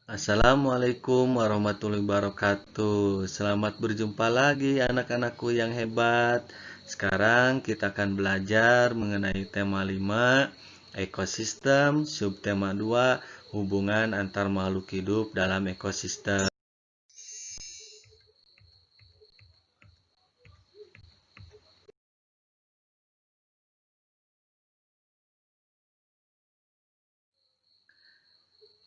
Assalamualaikum warahmatullahi wabarakatuh. Selamat berjumpa lagi anak-anakku yang hebat. Sekarang kita akan belajar mengenai tema 5, ekosistem, subtema 2, hubungan antar makhluk hidup dalam ekosistem.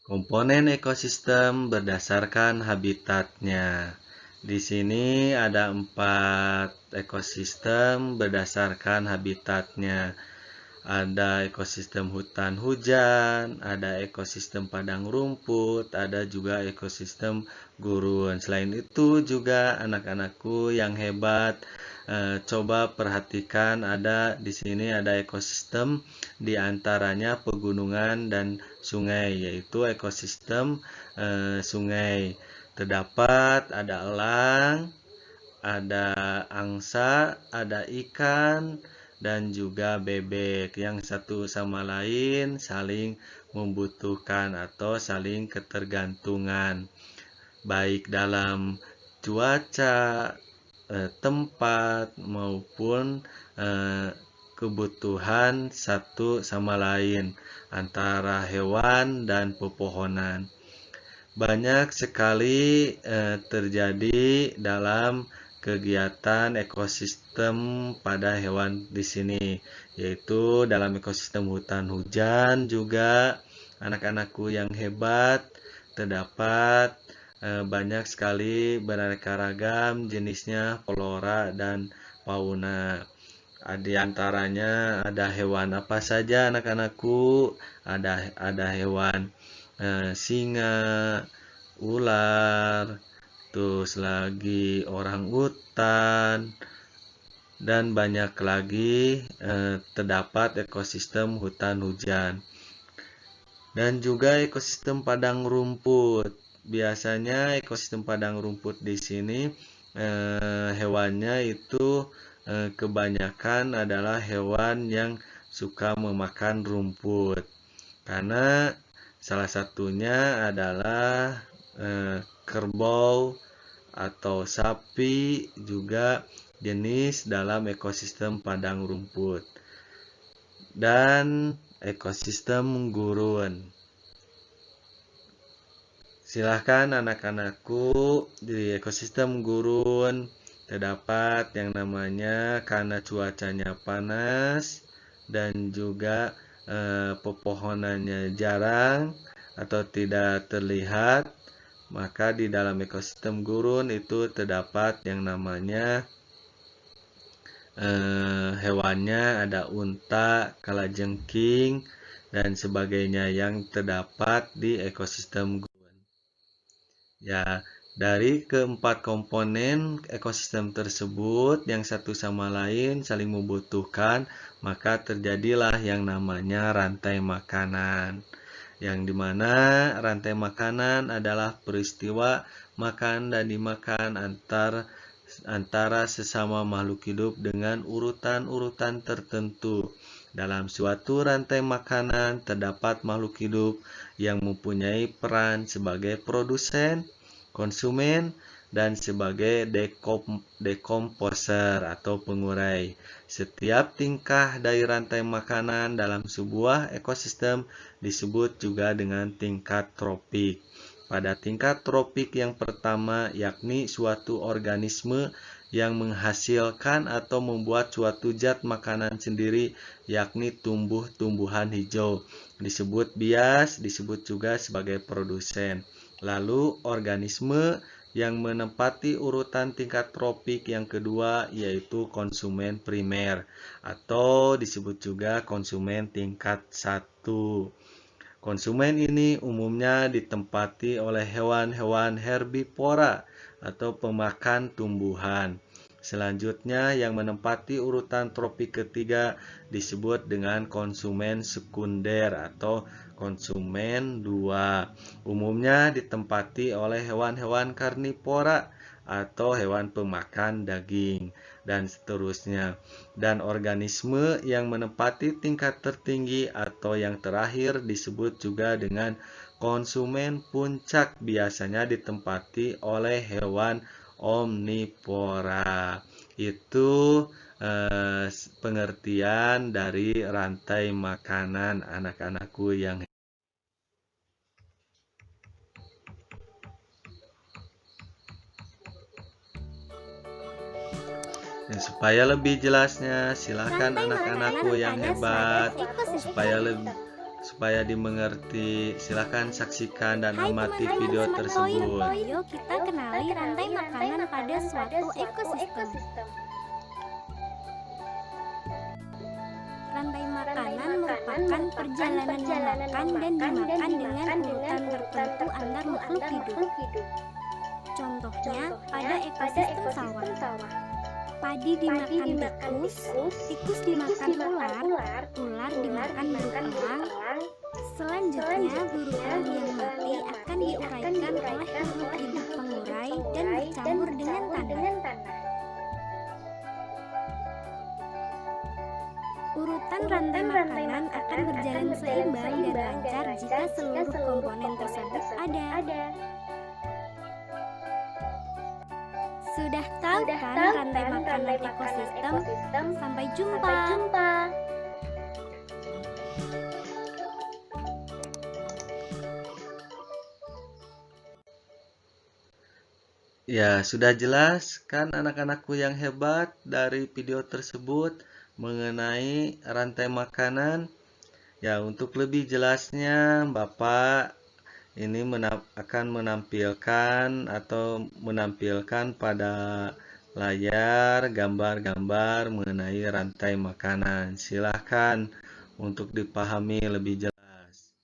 Komponen ekosistem berdasarkan habitatnya. Di sini ada 4 ekosistem berdasarkan habitatnya. Ada ekosistem hutan hujan, ada ekosistem padang rumput, ada juga ekosistem gurun. Selain itu juga anak-anakku yang hebat, coba perhatikan di sini ada ekosistem di antaranya pegunungan dan sungai, yaitu ekosistem sungai. Terdapat ada elang, ada angsa, ada ikan, dan juga bebek yang satu sama lain saling membutuhkan atau saling ketergantungan, baik dalam cuaca, tempat, maupun kebutuhan satu sama lain antara hewan dan pepohonan. Banyak sekali terjadi dalam kegiatan ekosistem pada hewan di sini, yaitu dalam ekosistem hutan hujan juga anak-anakku yang hebat terdapat banyak sekali beraneka ragam jenisnya flora dan fauna. Di antaranya ada hewan apa saja anak-anakku? Ada hewan singa, ular, terus lagi orang utan, dan banyak lagi terdapat ekosistem hutan hujan. Dan juga ekosistem padang rumput. Biasanya ekosistem padang rumput di sini hewannya itu kebanyakan adalah hewan yang suka memakan rumput. Karena salah satunya adalah kerbau atau sapi, juga jenis dalam ekosistem padang rumput. Dan ekosistem gurun. Silahkan anak-anakku, di ekosistem gurun terdapat yang namanya karena cuacanya panas dan juga pepohonannya jarang atau tidak terlihat, maka di dalam ekosistem gurun itu terdapat yang namanya hewannya ada unta, kalajengking, dan sebagainya yang terdapat di ekosistem gurun. Ya, dari keempat komponen ekosistem tersebut yang satu sama lain saling membutuhkan, maka terjadilah yang namanya rantai makanan. Yang dimana rantai makanan adalah peristiwa makan dan dimakan antara sesama makhluk hidup dengan urutan-urutan tertentu. Dalam suatu rantai makanan terdapat makhluk hidup yang mempunyai peran sebagai produsen, konsumen, dan sebagai dekomposer atau pengurai. Setiap tingkah dari rantai makanan dalam sebuah ekosistem disebut juga dengan tingkat tropik. Pada tingkat tropik yang pertama, yakni suatu organisme yang menghasilkan atau membuat suatu zat makanan sendiri, yakni tumbuh-tumbuhan hijau, disebut bias, disebut juga sebagai produsen. Lalu organisme yang menempati urutan tingkat tropik yang kedua yaitu konsumen primer atau disebut juga konsumen tingkat 1. Konsumen ini umumnya ditempati oleh hewan-hewan herbivora atau pemakan tumbuhan. Selanjutnya yang menempati urutan tropik ketiga disebut dengan konsumen sekunder atau konsumen 2. Umumnya ditempati oleh hewan-hewan karnivora atau hewan pemakan daging, dan seterusnya. Dan organisme yang menempati tingkat tertinggi atau yang terakhir disebut juga dengan konsumen puncak biasanya ditempati oleh hewan omnivora. Itu pengertian dari rantai makanan anak-anakku yang supaya lebih jelasnya, silakan anak-anakku yang hebat, supaya dimengerti, silakan saksikan dan amati video tersebut. Yuk kita kenali rantai makanan pada suatu ekosistem. Rantai makanan merupakan perjalanan makan dan dimakan dengan urutan tertentu antar makhluk hidup. Contohnya pada ekosistem sawah. Padi dimakan tikus dimakan ular dimakan burung elang. Selanjutnya, burung elang yang mati akan diuraikan oleh makhluk hidup pengurai dan bercampur dengan tanah. Urutan rantai makanan akan berjalan seimbang dan lancar jika seluruh komponen tersebut ada. Sudah tahu kan rantai makanan ekosistem? Sampai jumpa. Ya, sudah jelas kan anak-anakku yang hebat dari video tersebut mengenai rantai makanan. Ya, untuk lebih jelasnya Bapak ini akan menampilkan pada layar gambar-gambar mengenai rantai makanan. Silahkan untuk dipahami lebih jelas.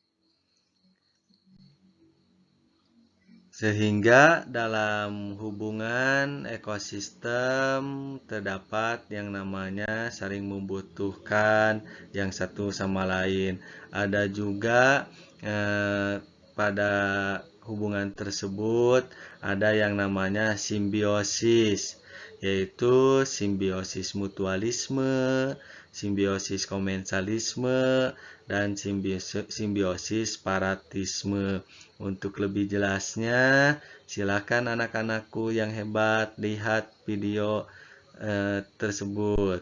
Sehingga dalam hubungan ekosistem terdapat yang namanya saling membutuhkan yang satu sama lain. Ada juga pada hubungan tersebut ada yang namanya simbiosis, yaitu simbiosis mutualisme, simbiosis komensalisme, dan simbiosis paratisme. Untuk lebih jelasnya, silakan anak-anakku yang hebat lihat video tersebut.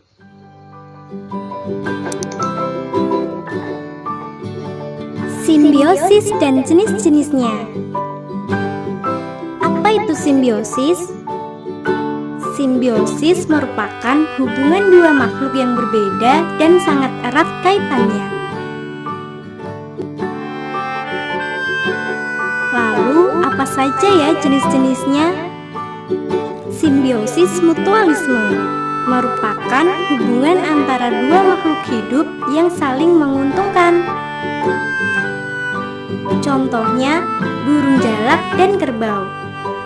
Simbiosis dan jenis-jenisnya. Apa itu simbiosis? Simbiosis merupakan hubungan dua makhluk yang berbeda dan sangat erat kaitannya. Lalu, apa saja ya jenis-jenisnya? Simbiosis mutualisme merupakan hubungan antara dua makhluk hidup yang saling menguntungkan. Contohnya, burung jalak dan kerbau.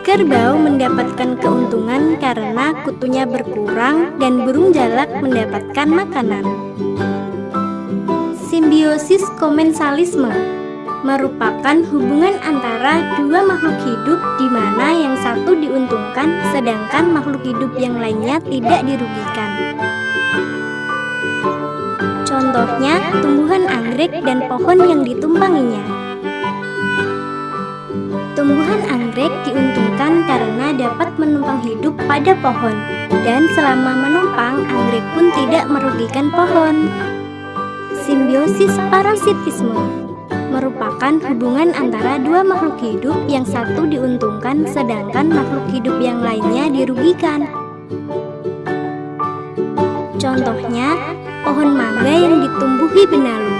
Kerbau mendapatkan keuntungan karena kutunya berkurang dan burung jalak mendapatkan makanan. Simbiosis komensalisme merupakan hubungan antara dua makhluk hidup di mana yang satu diuntungkan sedangkan makhluk hidup yang lainnya tidak dirugikan. Contohnya, tumbuhan anggrek dan pohon yang ditumpanginya. Tumbuhan anggrek diuntungkan karena dapat menumpang hidup pada pohon, dan selama menumpang, anggrek pun tidak merugikan pohon. Simbiosis parasitisme merupakan hubungan antara dua makhluk hidup yang satu diuntungkan sedangkan makhluk hidup yang lainnya dirugikan. Contohnya, pohon mangga yang ditumbuhi benalu.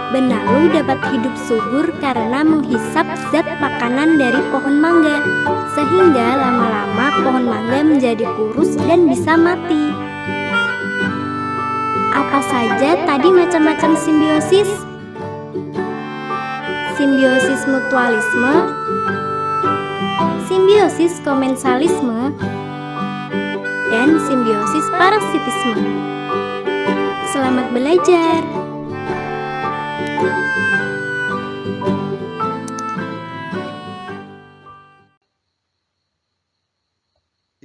Benalu dapat hidup subur karena menghisap zat makanan dari pohon mangga, sehingga lama-lama pohon mangga menjadi kurus dan bisa mati. Apa saja tadi macam-macam simbiosis? Simbiosis mutualisme, simbiosis komensalisme, dan simbiosis parasitisme. Selamat belajar!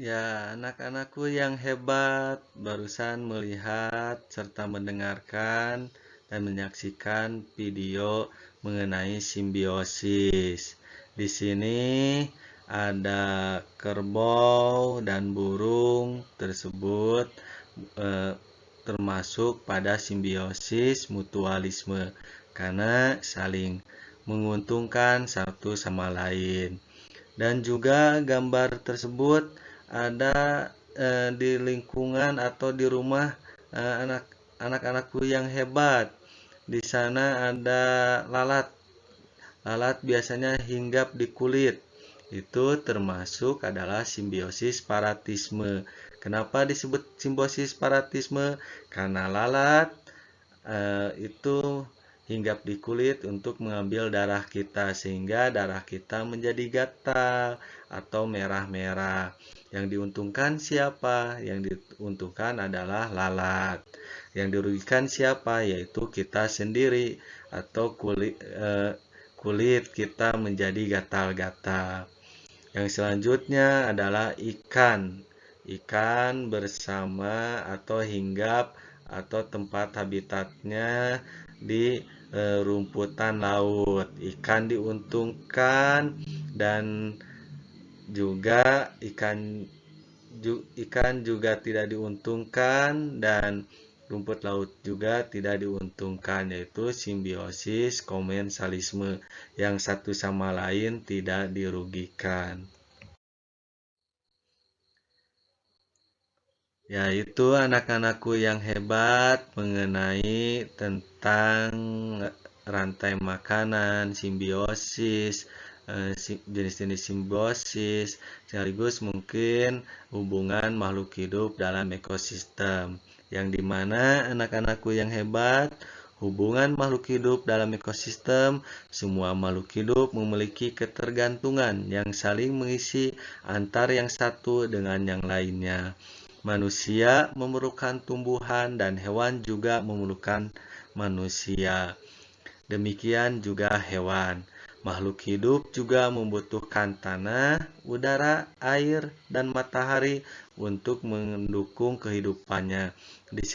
Ya, anak-anakku yang hebat barusan melihat serta mendengarkan dan menyaksikan video mengenai simbiosis. Di sini ada kerbau dan burung tersebut termasuk pada simbiosis mutualisme karena saling menguntungkan satu sama lain. Dan juga gambar tersebut ada di lingkungan atau di rumah anak-anakku yang hebat. Di sana ada lalat. Lalat biasanya hinggap di kulit. Itu termasuk adalah simbiosis paratisme. Kenapa disebut simbiosis paratisme? Karena lalat itu hinggap di kulit untuk mengambil darah kita sehingga darah kita menjadi gatal atau merah-merah. Yang diuntungkan siapa? Yang diuntungkan adalah lalat. Yang dirugikan siapa? Yaitu kita sendiri atau kulit kita menjadi gatal-gatal. Yang selanjutnya adalah ikan. Ikan bersama atau hinggap atau tempat habitatnya di rumputan laut. Ikan diuntungkan dan juga ikan juga tidak diuntungkan dan rumput laut juga tidak diuntungkan, yaitu simbiosis komensalisme yang satu sama lain tidak dirugikan. Yaitu anak-anakku yang hebat mengenai tentang rantai makanan, simbiosis, jenis-jenis simbiosis, sekaligus mungkin hubungan makhluk hidup dalam ekosistem. Yang dimana anak-anakku yang hebat, hubungan makhluk hidup dalam ekosistem, semua makhluk hidup memiliki ketergantungan yang saling mengisi antar yang satu dengan yang lainnya. Manusia memerlukan tumbuhan dan hewan juga memerlukan manusia. Demikian juga hewan. Makhluk hidup juga membutuhkan tanah, udara, air, dan matahari untuk mendukung kehidupannya. Di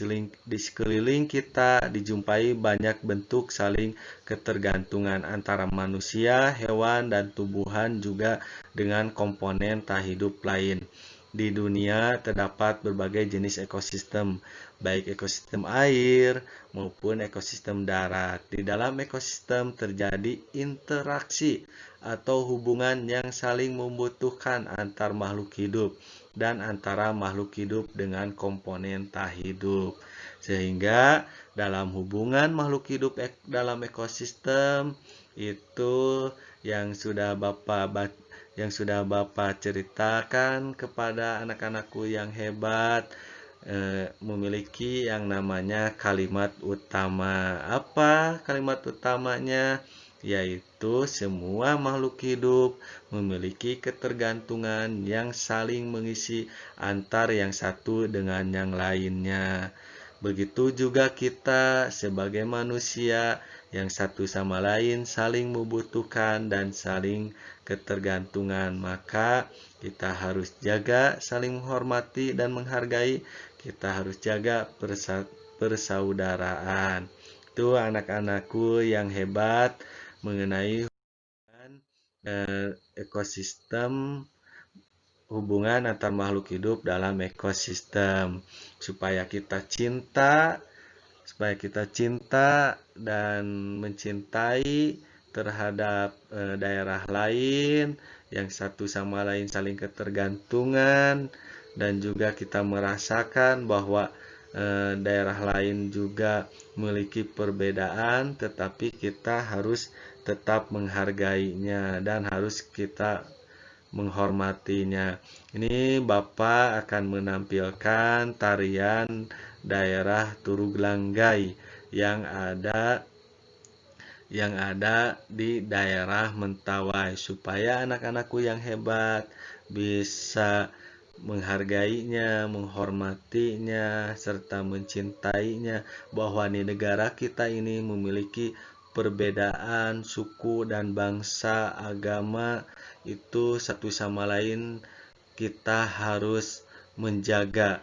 sekeliling kita dijumpai banyak bentuk saling ketergantungan antara manusia, hewan, dan tumbuhan juga dengan komponen tak hidup lain. Di dunia terdapat berbagai jenis ekosistem, baik ekosistem air maupun ekosistem darat. Di dalam ekosistem terjadi interaksi atau hubungan yang saling membutuhkan antar makhluk hidup dan antara makhluk hidup dengan komponen tak hidup. Sehingga dalam hubungan makhluk hidup dalam ekosistem itu yang sudah Bapak ceritakan kepada anak-anakku yang hebat, memiliki yang namanya kalimat utama. Apa kalimat utamanya? Yaitu semua makhluk hidup memiliki ketergantungan yang saling mengisi antar yang satu dengan yang lainnya. Begitu juga kita sebagai manusia yang satu sama lain saling membutuhkan dan saling ketergantungan. Maka kita harus jaga saling menghormati dan menghargai. Kita harus jaga persaudaraan. Itu anak-anakku yang hebat mengenai ekosistem, hubungan antar makhluk hidup dalam ekosistem, supaya kita cinta dan mencintai terhadap daerah lain yang satu sama lain saling ketergantungan, dan juga kita merasakan bahwa daerah lain juga memiliki perbedaan, tetapi kita harus tetap menghargainya dan harus kita menghormatinya. Ini Bapak akan menampilkan tarian daerah Turuglanggay yang ada di daerah Mentawai, supaya anak-anakku yang hebat bisa menghargainya, menghormatinya, serta mencintainya, bahwa di negara kita ini memiliki perbedaan suku dan bangsa, agama, itu satu sama lain kita harus menjaga